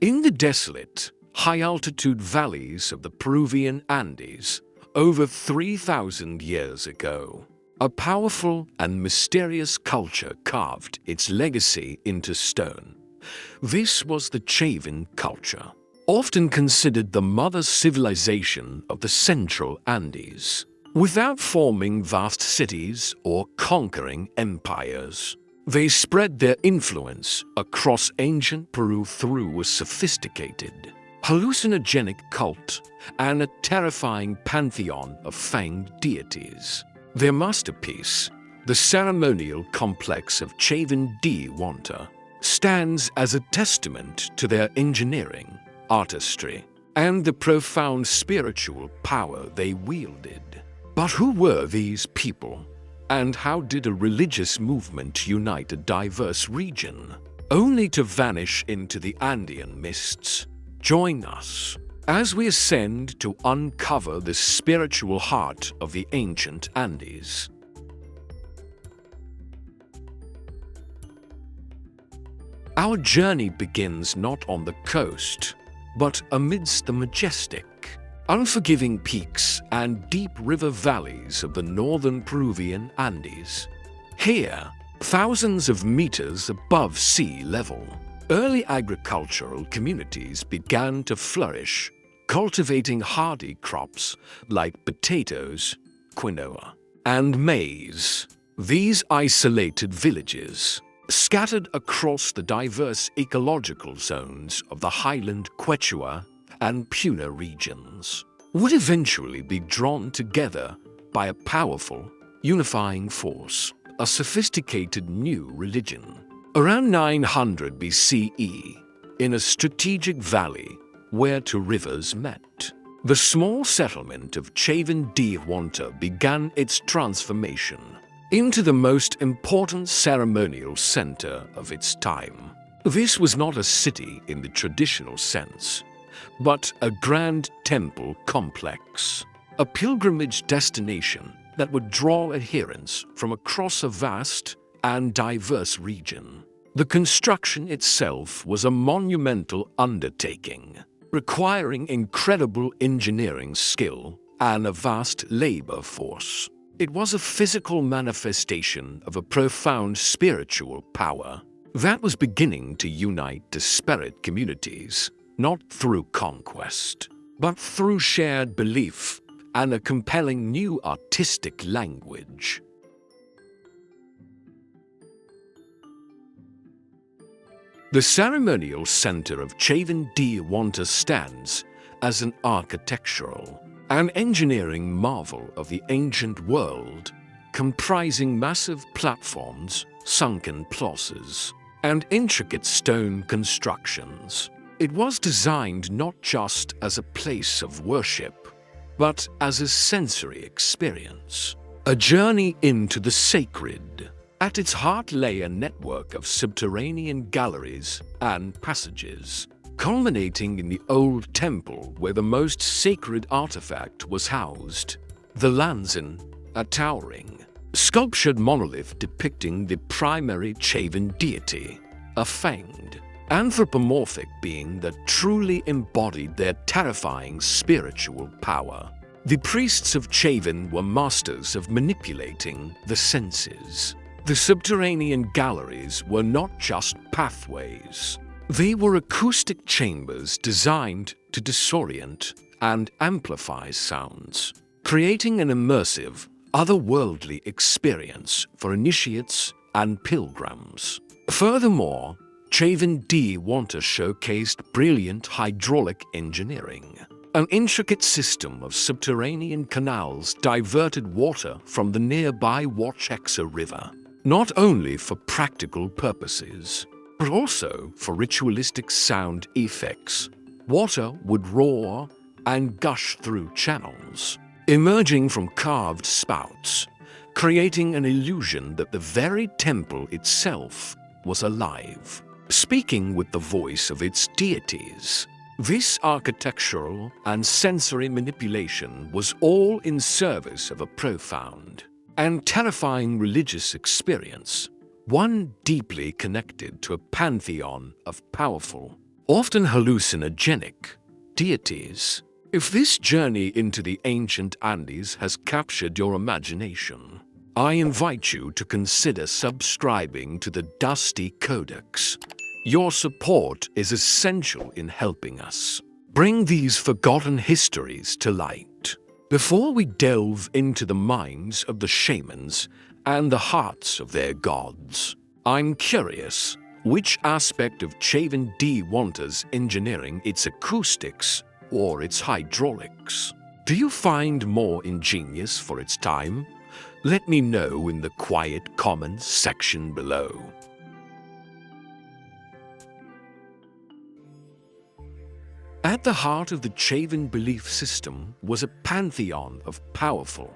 In the desolate, high-altitude valleys of the Peruvian Andes, over 3,000 years ago, a powerful and mysterious culture carved its legacy into stone. This was the Chavín culture, often considered the mother civilization of the central Andes. Without forming vast cities or conquering empires, they spread their influence across ancient Peru through a sophisticated, hallucinogenic cult and a terrifying pantheon of fanged deities. Their masterpiece, the ceremonial complex of Chavín de Huántar, stands as a testament to their engineering, artistry, and the profound spiritual power they wielded. But who were these people? And how did a religious movement unite a diverse region, only to vanish into the Andean mists? Join us as we ascend to uncover the spiritual heart of the ancient Andes. Our journey begins not on the coast, but amidst the majestic, unforgiving peaks and deep river valleys of the northern Peruvian Andes. Here, thousands of meters above sea level, early agricultural communities began to flourish, cultivating hardy crops like potatoes, quinoa, and maize. These isolated villages, scattered across the diverse ecological zones of the Highland Quechua and Puna regions, would eventually be drawn together by a powerful, unifying force, a sophisticated new religion. Around 900 BCE, in a strategic valley where two rivers met, the small settlement of Chavín de Huántar began its transformation into the most important ceremonial center of its time. This was not a city in the traditional sense, but a grand temple complex, a pilgrimage destination that would draw adherents from across a vast and diverse region. The construction itself was a monumental undertaking, requiring incredible engineering skill and a vast labor force. It was a physical manifestation of a profound spiritual power that was beginning to unite disparate communities, not through conquest, but through shared belief and a compelling new artistic language. The ceremonial center of Chavín de Huántar stands as an architectural and engineering marvel of the ancient world, comprising massive platforms, sunken plazas, and intricate stone constructions. It was designed not just as a place of worship, but as a sensory experience, a journey into the sacred. At its heart lay a network of subterranean galleries and passages, culminating in the old temple where the most sacred artifact was housed, the Lanzin, a towering, sculptured monolith depicting the primary Chavín deity, a fanged, anthropomorphic being that truly embodied their terrifying spiritual power. The priests of Chavín were masters of manipulating the senses. The subterranean galleries were not just pathways. They were acoustic chambers designed to disorient and amplify sounds, creating an immersive, otherworldly experience for initiates and pilgrims. Furthermore, Chavín de Huántar showcased brilliant hydraulic engineering. An intricate system of subterranean canals diverted water from the nearby Huachexa River, not only for practical purposes, but also for ritualistic sound effects. Water would roar and gush through channels, emerging from carved spouts, creating an illusion that the very temple itself was alive, speaking with the voice of its deities. This architectural and sensory manipulation was all in service of a profound and terrifying religious experience, one deeply connected to a pantheon of powerful, often hallucinogenic, deities. If this journey into the ancient Andes has captured your imagination, I invite you to consider subscribing to the Dusty Codex. Your support is essential in helping us bring these forgotten histories to light. Before we delve into the minds of the shamans and the hearts of their gods, I'm curious which aspect of Chavín de Huántar's engineering, its acoustics or its hydraulics, do you find more ingenious for its time? Let me know in the quiet comments section below. At the heart of the Chavín belief system was a pantheon of powerful,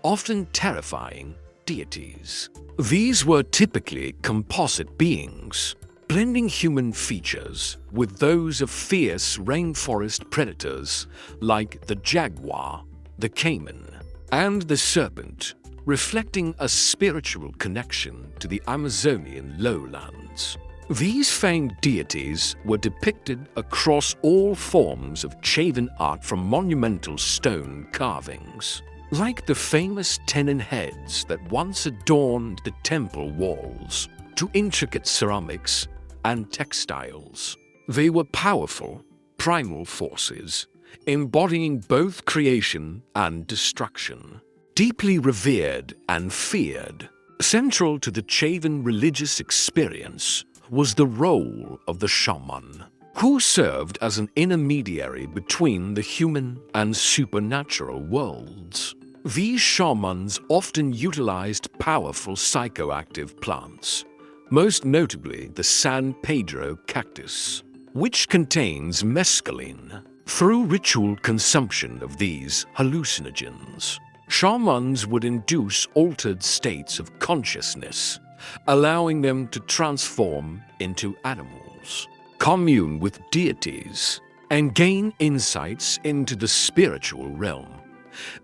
often terrifying deities. These were typically composite beings, blending human features with those of fierce rainforest predators like the jaguar, the caiman, and the serpent, reflecting a spiritual connection to the Amazonian lowlands. These fanged deities were depicted across all forms of Chavín art, from monumental stone carvings, like the famous tenon heads that once adorned the temple walls, to intricate ceramics and textiles. They were powerful, primal forces, embodying both creation and destruction. Deeply revered and feared, central to the Chavín religious experience was the role of the shaman, who served as an intermediary between the human and supernatural worlds. These shamans often utilized powerful psychoactive plants, most notably the San Pedro cactus, which contains mescaline. Through ritual consumption of these hallucinogens, shamans would induce altered states of consciousness, allowing them to transform into animals, commune with deities, and gain insights into the spiritual realm.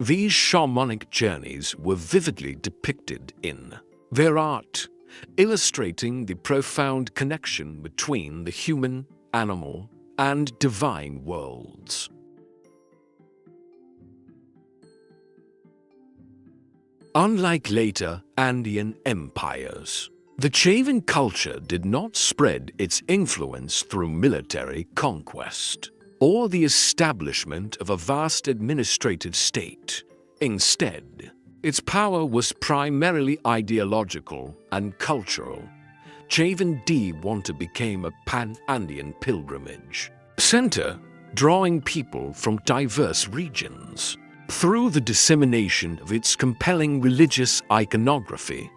These shamanic journeys were vividly depicted in their art, illustrating the profound connection between the human, animal, and divine worlds. Unlike later Andean empires, the Chavín culture did not spread its influence through military conquest or the establishment of a vast administrative state. Instead, its power was primarily ideological and cultural. Chavín de Huántar became a pan-Andean pilgrimage center, drawing people from diverse regions. Through the dissemination of its compelling religious iconography,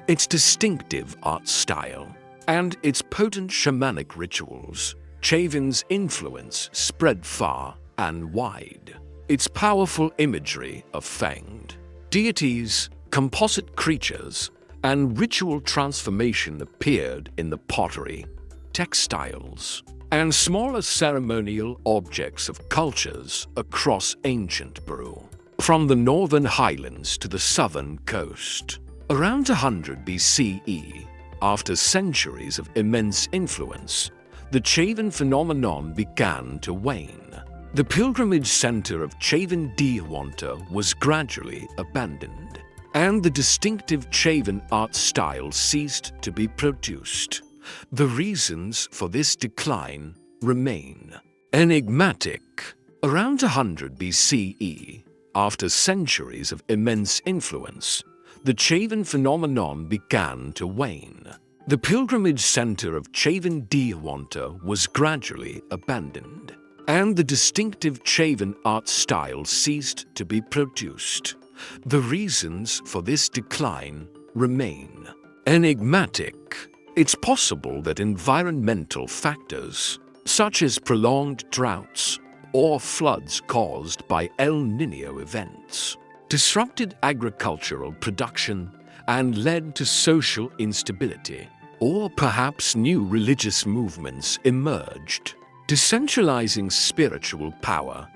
its distinctive art style, and its potent shamanic rituals, Chavín's influence spread far and wide. Its powerful imagery of fanged deities, composite creatures, and ritual transformation appeared in the pottery, textiles, and smaller ceremonial objects of cultures across ancient Peru, from the northern highlands to the southern coast. Around 100 BCE, after centuries of immense influence, the Chavín phenomenon began to wane. The pilgrimage center of Chavín de Huántar was gradually abandoned, and the distinctive Chavín art style ceased to be produced. The reasons for this decline remain enigmatic. Around 100 BCE, after centuries of immense influence, the Chavín phenomenon began to wane. The pilgrimage center of Chavín de Huántar was gradually abandoned, and the distinctive Chavín art style ceased to be produced. The reasons for this decline remain enigmatic. It's possible that environmental factors, such as prolonged droughts or floods caused by El Niño events, disrupted agricultural production and led to social instability. Or perhaps new religious movements emerged, decentralizing spiritual power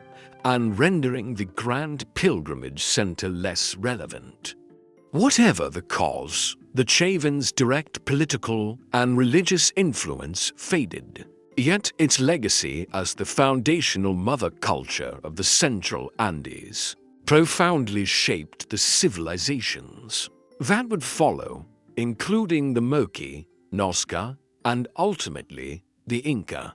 and rendering the grand pilgrimage center less relevant. Whatever the cause, the Chavín's direct political and religious influence faded. Yet its legacy as the foundational mother culture of the Central Andes profoundly shaped the civilizations that would follow, including the Moqui, Nazca, and ultimately the Inca.